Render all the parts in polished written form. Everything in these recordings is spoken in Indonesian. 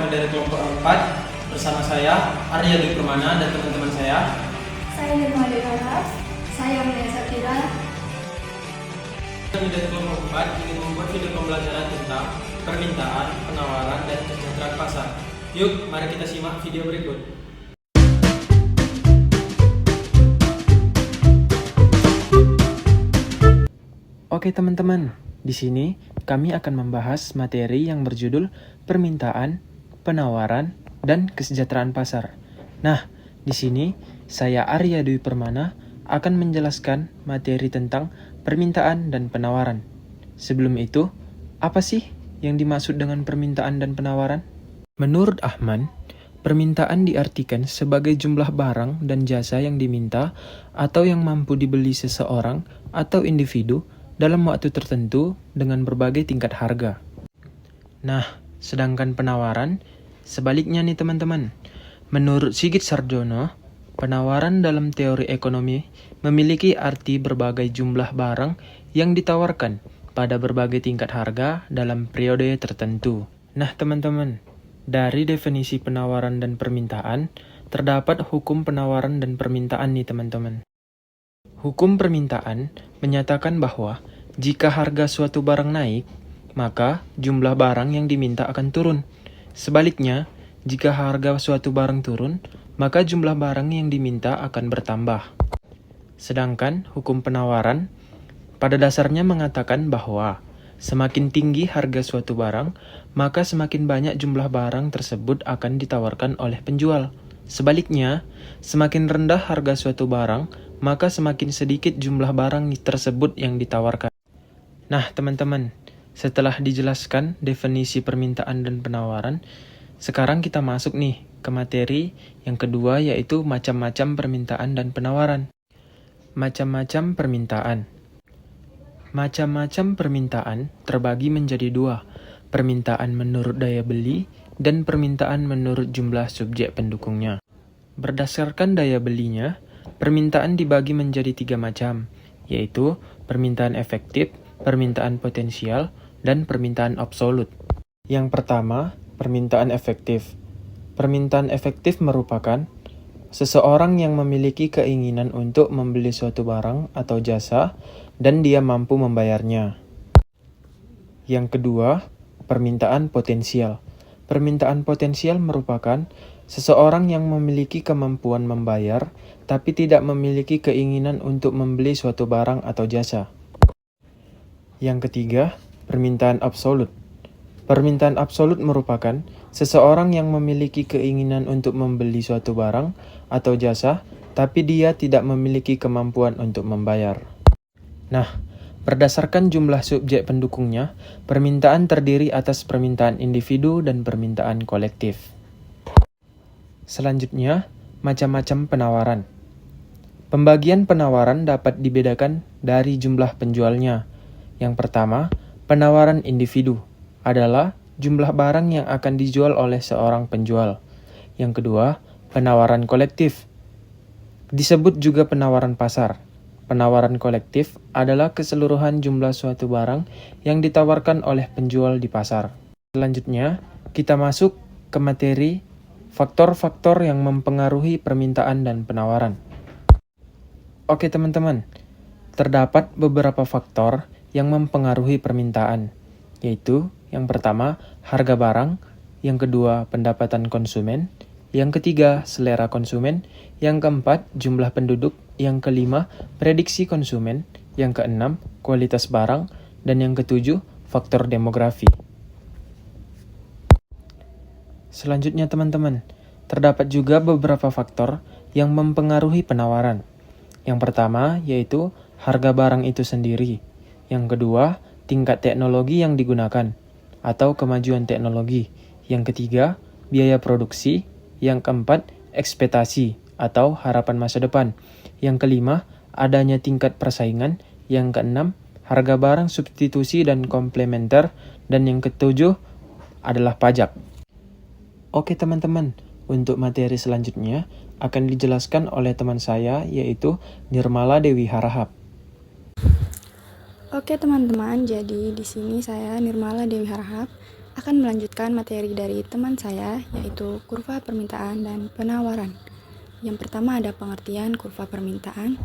kembali dari kelompok 4 bersama saya Arya Dwi Permana dan teman-teman saya. Saya Nirmala Dewi, saya Maya Satira. Kami dari kelompok 4 ingin membuat video pembelajaran tentang permintaan, penawaran, dan kesejahteraan pasar. Yuk, mari kita simak video berikut. Oke teman-teman, di sini kami akan membahas materi yang berjudul permintaan, penawaran, dan kesejahteraan pasar. Nah, di sini saya Arya Dwi Permana akan menjelaskan materi tentang permintaan dan penawaran. Sebelum itu, apa sih yang dimaksud dengan permintaan dan penawaran? Menurut Ahmad, permintaan diartikan sebagai jumlah barang dan jasa yang diminta atau yang mampu dibeli seseorang atau individu dalam waktu tertentu dengan berbagai tingkat harga. Nah, sedangkan penawaran, sebaliknya nih teman-teman. Menurut Sigit Sarjono, penawaran dalam teori ekonomi memiliki arti berbagai jumlah barang yang ditawarkan pada berbagai tingkat harga dalam periode tertentu. Nah teman-teman, dari definisi penawaran dan permintaan, terdapat hukum penawaran dan permintaan nih teman-teman. Hukum permintaan menyatakan bahwa jika harga suatu barang naik, maka jumlah barang yang diminta akan turun. Sebaliknya, jika harga suatu barang turun, maka jumlah barang yang diminta akan bertambah. Sedangkan hukum penawaran pada dasarnya mengatakan bahwa semakin tinggi harga suatu barang, maka semakin banyak jumlah barang tersebut akan ditawarkan oleh penjual. Sebaliknya, semakin rendah harga suatu barang, maka semakin sedikit jumlah barang tersebut yang ditawarkan. Nah, teman-teman, setelah dijelaskan definisi permintaan dan penawaran, sekarang kita masuk nih ke materi yang kedua, yaitu macam-macam permintaan dan penawaran. Macam-macam permintaan. Macam-macam permintaan terbagi menjadi dua, permintaan menurut daya beli dan permintaan menurut jumlah subjek pendukungnya. Berdasarkan daya belinya, permintaan dibagi menjadi 3 macam, yaitu permintaan efektif, permintaan potensial, dan permintaan absolut. Yang pertama, permintaan efektif. Permintaan efektif merupakan seseorang yang memiliki keinginan untuk membeli suatu barang atau jasa dan dia mampu membayarnya. Yang kedua, permintaan potensial. Permintaan potensial merupakan seseorang yang memiliki kemampuan membayar tapi tidak memiliki keinginan untuk membeli suatu barang atau jasa. Yang ketiga, permintaan absolut. Permintaan absolut merupakan seseorang yang memiliki keinginan untuk membeli suatu barang atau jasa, tapi dia tidak memiliki kemampuan untuk membayar. Nah, berdasarkan jumlah subjek pendukungnya, permintaan terdiri atas permintaan individu dan permintaan kolektif. Selanjutnya, macam-macam penawaran. Pembagian penawaran dapat dibedakan dari jumlah penjualnya. Yang pertama, penawaran individu adalah jumlah barang yang akan dijual oleh seorang penjual. Yang kedua, penawaran kolektif. Disebut juga penawaran pasar. Penawaran kolektif adalah keseluruhan jumlah suatu barang yang ditawarkan oleh penjual di pasar. Selanjutnya, kita masuk ke materi faktor-faktor yang mempengaruhi permintaan dan penawaran. Oke teman-teman, terdapat beberapa faktor yang mempengaruhi permintaan, yaitu yang pertama, harga barang, yang kedua, pendapatan konsumen, yang ketiga, selera konsumen, yang keempat, jumlah penduduk, yang kelima, prediksi konsumen, yang keenam, kualitas barang, dan yang ketujuh, faktor demografi. Selanjutnya teman-teman, terdapat juga beberapa faktor yang mempengaruhi penawaran. Yang pertama, yaitu harga barang itu sendiri. Yang kedua, tingkat teknologi yang digunakan atau kemajuan teknologi. Yang ketiga, biaya produksi. Yang keempat, ekspektasi atau harapan masa depan. Yang kelima, adanya tingkat persaingan. Yang keenam, harga barang substitusi dan komplementer. Dan yang ketujuh adalah pajak. Oke teman-teman, untuk materi selanjutnya akan dijelaskan oleh teman saya, yaitu Nirmala Dewi Harahap. Oke teman-teman, jadi di sini saya Nirmala Dewi Harahap akan melanjutkan materi dari teman saya, yaitu kurva permintaan dan penawaran. Yang pertama ada pengertian kurva permintaan.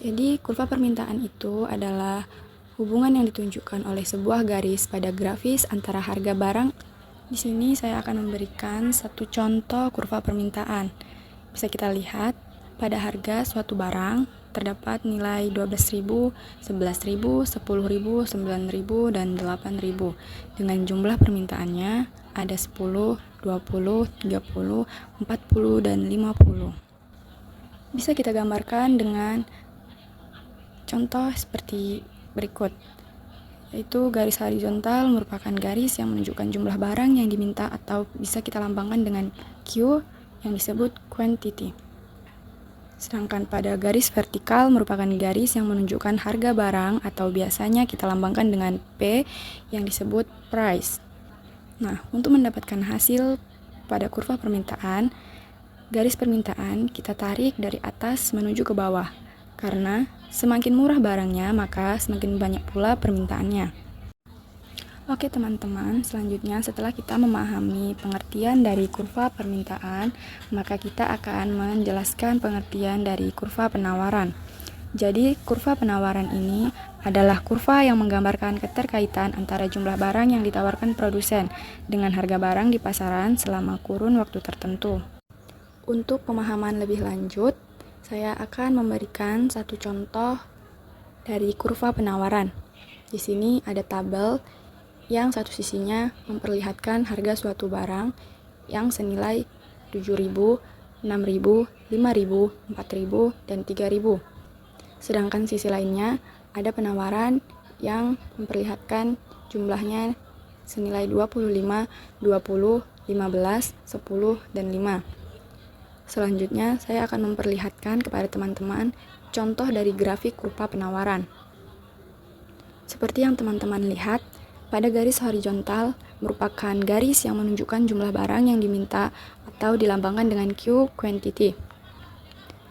Jadi, kurva permintaan itu adalah hubungan yang ditunjukkan oleh sebuah garis pada grafis antara harga barang. Di sini saya akan memberikan satu contoh kurva permintaan. Bisa kita lihat, pada harga suatu barang terdapat nilai 12.000, 11.000, 10.000, 9.000, dan 8.000. Dengan jumlah permintaannya ada 10, 20, 30, 40, dan 50. Bisa kita gambarkan dengan contoh seperti berikut, yaitu garis horizontal merupakan garis yang menunjukkan jumlah barang yang diminta atau bisa kita lambangkan dengan Q yang disebut quantity. Sedangkan pada garis vertikal merupakan garis yang menunjukkan harga barang atau biasanya kita lambangkan dengan P yang disebut price. Nah, untuk mendapatkan hasil pada kurva permintaan, garis permintaan kita tarik dari atas menuju ke bawah. Karena semakin murah barangnya, maka semakin banyak pula permintaannya. Oke teman-teman, selanjutnya setelah kita memahami pengertian dari kurva permintaan, maka kita akan menjelaskan pengertian dari kurva penawaran. Jadi, kurva penawaran ini adalah kurva yang menggambarkan keterkaitan antara jumlah barang yang ditawarkan produsen dengan harga barang di pasaran selama kurun waktu tertentu. Untuk pemahaman lebih lanjut, saya akan memberikan satu contoh dari kurva penawaran. Di sini ada tabel yang satu sisinya memperlihatkan harga suatu barang yang senilai 7.000, 6.000, 5.000, 4.000, dan 3.000. Sedangkan sisi lainnya ada penawaran yang memperlihatkan jumlahnya senilai 25, 20, 15, 10, dan 5. Selanjutnya, saya akan memperlihatkan kepada teman-teman contoh dari grafik kurva penawaran. Seperti yang teman-teman lihat, pada garis horizontal merupakan garis yang menunjukkan jumlah barang yang diminta atau dilambangkan dengan Q quantity.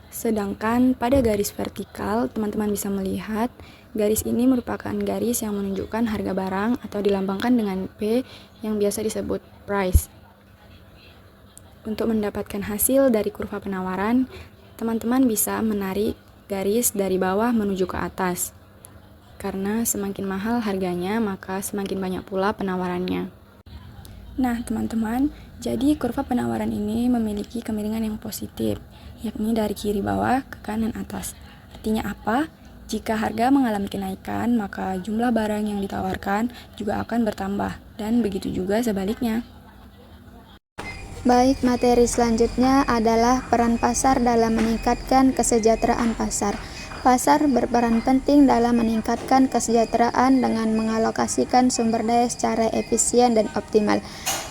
Sedangkan pada garis vertikal, teman-teman bisa melihat garis ini merupakan garis yang menunjukkan harga barang atau dilambangkan dengan P yang biasa disebut price. Untuk mendapatkan hasil dari kurva penawaran, teman-teman bisa menarik garis dari bawah menuju ke atas. Karena semakin mahal harganya, maka semakin banyak pula penawarannya. Nah, teman-teman, jadi kurva penawaran ini memiliki kemiringan yang positif, yakni dari kiri bawah ke kanan atas. Artinya apa? Jika harga mengalami kenaikan, maka jumlah barang yang ditawarkan juga akan bertambah, dan begitu juga sebaliknya. Baik, materi selanjutnya adalah peran pasar dalam meningkatkan kesejahteraan pasar. Pasar berperan penting dalam meningkatkan kesejahteraan dengan mengalokasikan sumber daya secara efisien dan optimal.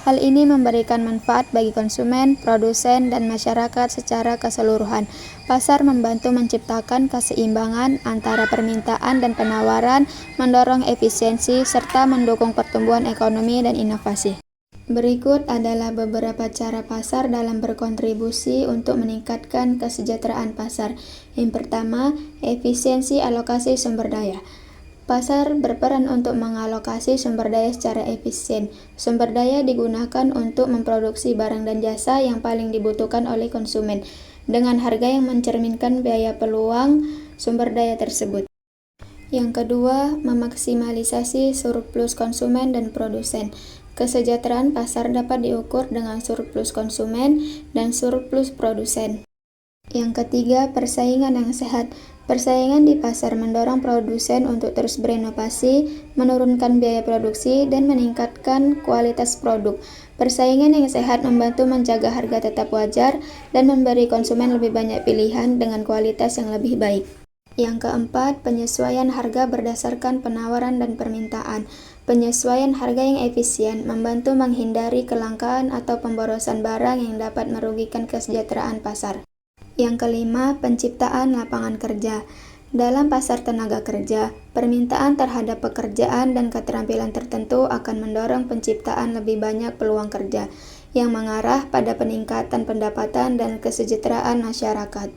Hal ini memberikan manfaat bagi konsumen, produsen, dan masyarakat secara keseluruhan. Pasar membantu menciptakan keseimbangan antara permintaan dan penawaran, mendorong efisiensi, serta mendukung pertumbuhan ekonomi dan inovasi. Berikut adalah beberapa cara pasar dalam berkontribusi untuk meningkatkan kesejahteraan pasar. Yang pertama, efisiensi alokasi sumber daya. Pasar berperan untuk mengalokasi sumber daya secara efisien. Sumber daya digunakan untuk memproduksi barang dan jasa yang paling dibutuhkan oleh konsumen, dengan harga yang mencerminkan biaya peluang sumber daya tersebut. Yang kedua, memaksimalisasi surplus konsumen dan produsen. Kesejahteraan pasar dapat diukur dengan surplus konsumen dan surplus produsen. Yang ketiga, persaingan yang sehat. Persaingan di pasar mendorong produsen untuk terus berinovasi, menurunkan biaya produksi, dan meningkatkan kualitas produk. Persaingan yang sehat membantu menjaga harga tetap wajar dan memberi konsumen lebih banyak pilihan dengan kualitas yang lebih baik. Yang keempat, penyesuaian harga berdasarkan penawaran dan permintaan. Penyesuaian harga yang efisien membantu menghindari kelangkaan atau pemborosan barang yang dapat merugikan kesejahteraan pasar. Yang kelima, penciptaan lapangan kerja. Dalam pasar tenaga kerja, permintaan terhadap pekerjaan dan keterampilan tertentu akan mendorong penciptaan lebih banyak peluang kerja, yang mengarah pada peningkatan pendapatan dan kesejahteraan masyarakat.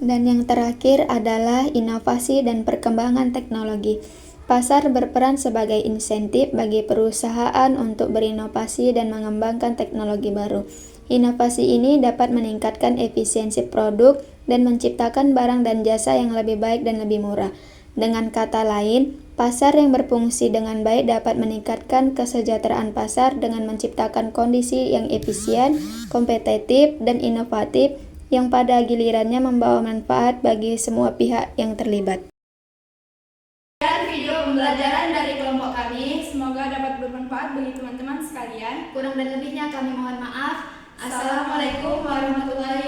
Dan yang terakhir adalah inovasi dan perkembangan teknologi. Pasar berperan sebagai insentif bagi perusahaan untuk berinovasi dan mengembangkan teknologi baru. Inovasi ini dapat meningkatkan efisiensi produk dan menciptakan barang dan jasa yang lebih baik dan lebih murah. Dengan kata lain, pasar yang berfungsi dengan baik dapat meningkatkan kesejahteraan pasar dengan menciptakan kondisi yang efisien, kompetitif, dan inovatif yang pada gilirannya membawa manfaat bagi semua pihak yang terlibat. Video pembelajaran dari kelompok kami semoga dapat bermanfaat bagi teman-teman sekalian. Kurang dan lebihnya kami mohon maaf. Assalamualaikum warahmatullahi